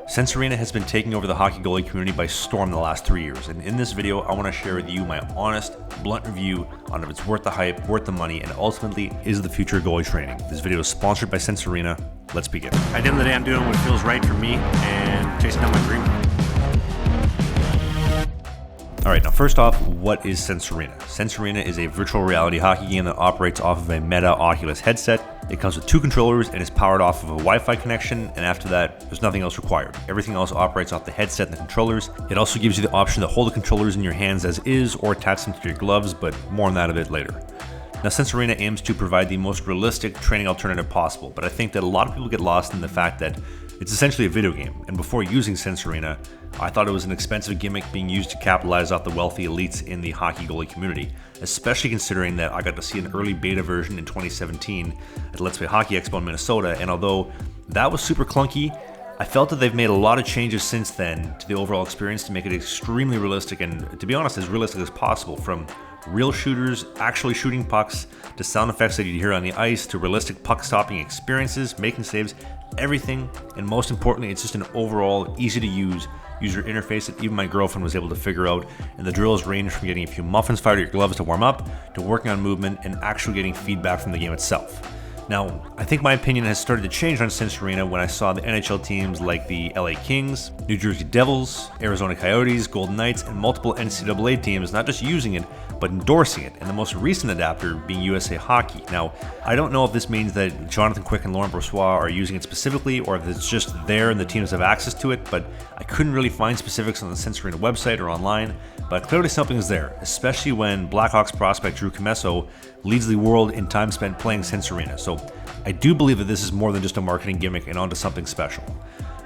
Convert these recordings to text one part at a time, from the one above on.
Sense Arena has been taking over the hockey goalie community by storm the last 3 years, and in this video I want to share with you my honest, blunt review on if it's worth the hype, worth the money, and ultimately is the future of goalie training. This video is sponsored by Sense Arena. Let's begin. At the end of the day, I'm doing what feels right for me and chasing down my dream. Alright, now first off, what is Sense Arena? Sense Arena is a virtual reality hockey game that operates off of a Meta Oculus headset. It comes with 2 controllers and is powered off of a Wi-Fi connection, and after that, there's nothing else required. Everything else operates off the headset and the controllers. It also gives you the option to hold the controllers in your hands as is or attach them to your gloves, but more on that a bit later. Now, Sense Arena aims to provide the most realistic training alternative possible, but I think that a lot of people get lost in the fact that it's essentially a video game, and before using Sense Arena, I thought it was an expensive gimmick being used to capitalize off the wealthy elites in the hockey goalie community, especially considering that I got to see an early beta version in 2017 at Let's Play Hockey Expo in Minnesota, and although that was super clunky, I felt that they've made a lot of changes since then to the overall experience to make it extremely realistic and, to be honest, as realistic as possible, from real shooters actually shooting pucks to sound effects that you'd hear on the ice to realistic puck stopping experiences, making saves, everything, and most importantly, it's just an overall easy to use user interface that even my girlfriend was able to figure out, and the drills range from getting a few muffins fired at your gloves to warm up, to working on movement and actually getting feedback from the game itself. Now, I think my opinion has started to change on Sense Arena when I saw the NHL teams like the LA Kings, New Jersey Devils, Arizona Coyotes, Golden Knights, and multiple NCAA teams not just using it, but endorsing it, and the most recent adapter being USA Hockey. Now, I don't know if this means that Jonathan Quick and Laurent Brossoit are using it specifically, or if it's just there and the teams have access to it, but I couldn't really find specifics on the Sense Arena website or online, but clearly something is there, especially when Blackhawks prospect Drew Commesso leads the world in time spent playing Sense Arena. So I do believe that this is more than just a marketing gimmick and onto something special.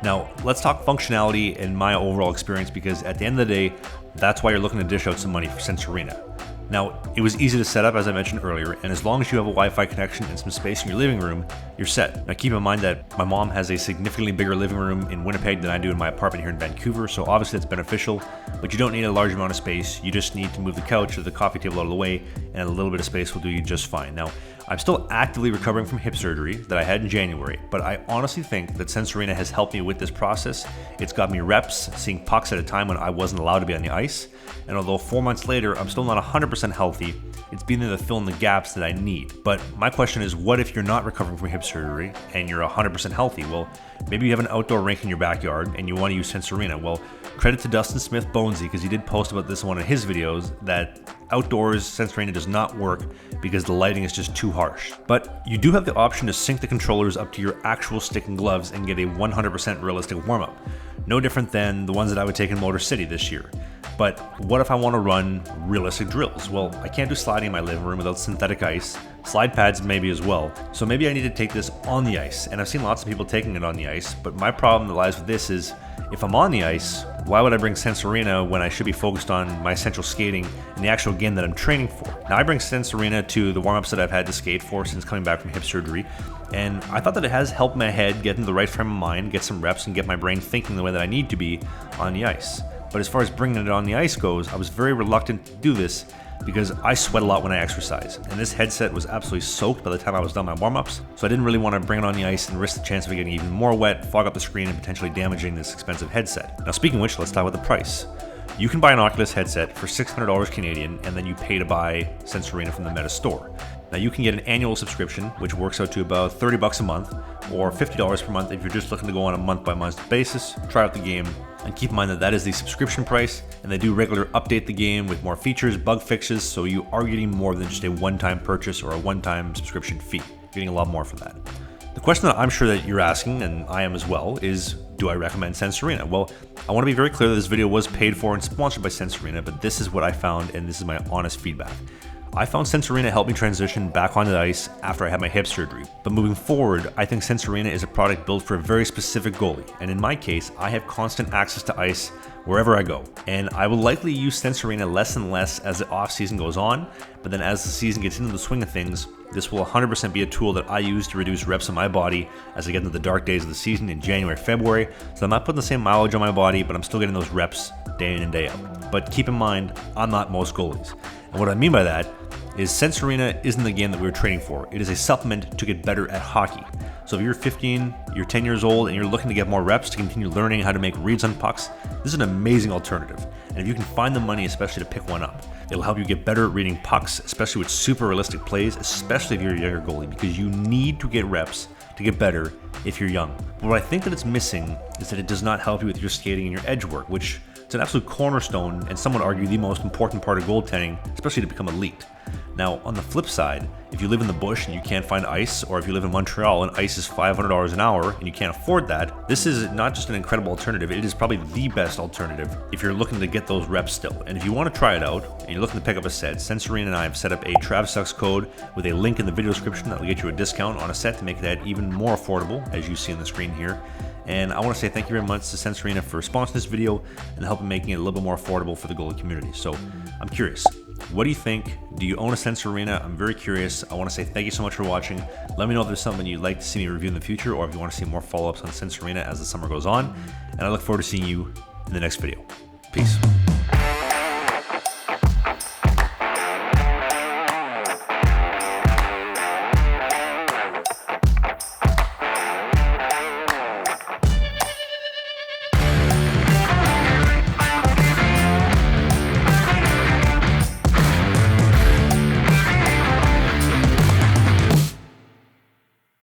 Now, let's talk functionality and my overall experience, because at the end of the day, that's why you're looking to dish out some money for Sense Arena. Now, it was easy to set up, as I mentioned earlier, and as long as you have a Wi-Fi connection and some space in your living room, you're set. Now, keep in mind that my mom has a significantly bigger living room in Winnipeg than I do in my apartment here in Vancouver, so obviously that's beneficial, but you don't need a large amount of space. You just need to move the couch or the coffee table out of the way, and a little bit of space will do you just fine. Now, I'm still actively recovering from hip surgery that I had in January, but I honestly think that Sense Arena has helped me with this process. It's got me reps, seeing pucks at a time when I wasn't allowed to be on the ice, and although 4 months later I'm still not 100% healthy, it's been there to fill in the gaps that I need. But my question is, what if you're not recovering from hip surgery and you're 100% healthy? Well, maybe you have an outdoor rink in your backyard and you want to use Sense Arena. Well, credit to Dustin Smith Bonesy, because he did post about this in one of his videos, that outdoors Sense Arena does not work because the lighting is just too harsh. But you do have the option to sync the controllers up to your actual stick and gloves and get a 100% realistic warm-up. No different than the ones that I would take in Motor City this year. But what if I want to run realistic drills? Well, I can't do sliding in my living room without synthetic ice, slide pads maybe as well, so maybe I need to take this on the ice, and I've seen lots of people taking it on the ice, but my problem that lies with this is, if I'm on the ice, why would I bring Sense Arena when I should be focused on my essential skating and the actual game that I'm training for? Now, I bring Sense Arena to the warm-ups that I've had to skate for since coming back from hip surgery, and I thought that it has helped my head get into the right frame of mind, get some reps, and get my brain thinking the way that I need to be on the ice. But as far as bringing it on the ice goes, I was very reluctant to do this because I sweat a lot when I exercise, and this headset was absolutely soaked by the time I was done my warm-ups, so I didn't really want to bring it on the ice and risk the chance of it getting even more wet, fog up the screen, and potentially damaging this expensive headset. Now, speaking of which, let's talk about the price. You can buy an Oculus headset for $600 Canadian, and then you pay to buy Sense Arena from the Meta store. Now, you can get an annual subscription, which works out to about $30 a month, or $50 per month if you're just looking to go on a month-by-month basis, try out the game, and keep in mind that that is the subscription price, and they do regularly update the game with more features, bug fixes, so you are getting more than just a one-time purchase or a one-time subscription fee. You're getting a lot more for that. The question that I'm sure that you're asking, and I am as well, is, do I recommend Sense Arena? Well, I want to be very clear that this video was paid for and sponsored by Sense Arena, but this is what I found, and this is my honest feedback. I found Sense Arena helped me transition back onto the ice after I had my hip surgery. But moving forward, I think Sense Arena is a product built for a very specific goalie. And in my case, I have constant access to ice wherever I go. And I will likely use Sense Arena less and less as the off season goes on. But then as the season gets into the swing of things, this will 100% be a tool that I use to reduce reps on my body as I get into the dark days of the season in January, February. So I'm not putting the same mileage on my body, but I'm still getting those reps day in and day out. But keep in mind, I'm not most goalies. And what I mean by that is Sense Arena isn't the game that we were training for. It is a supplement to get better at hockey. So if you're 15, you're 10 years old, and you're looking to get more reps to continue learning how to make reads on pucks, this is an amazing alternative. And if you can find the money, especially to pick one up, it'll help you get better at reading pucks, especially with super realistic plays, especially if you're a younger goalie, because you need to get reps to get better if you're young. But what I think that it's missing is that it does not help you with your skating and your edge work, which is an absolute cornerstone and some would argue the most important part of goaltending, especially to become elite. Now, on the flip side, if you live in the bush and you can't find ice, or if you live in Montreal and ice is $500 an hour and you can't afford that, this is not just an incredible alternative, it is probably the best alternative if you're looking to get those reps still. And if you want to try it out and you're looking to pick up a set, Sense Arena and I have set up a TravSucks code with a link in the video description that will get you a discount on a set to make that even more affordable, as you see on the screen here. And I want to say thank you very much to Sense Arena for sponsoring this video and helping making it a little bit more affordable for the goalie community. So I'm curious, what do you think? Do you own a Sense Arena? I'm very curious. I want to say thank you so much for watching. Let me know if there's something you'd like to see me review in the future, or if you want to see more follow-ups on Sense Arena as the summer goes on. And I look forward to seeing you in the next video. Peace.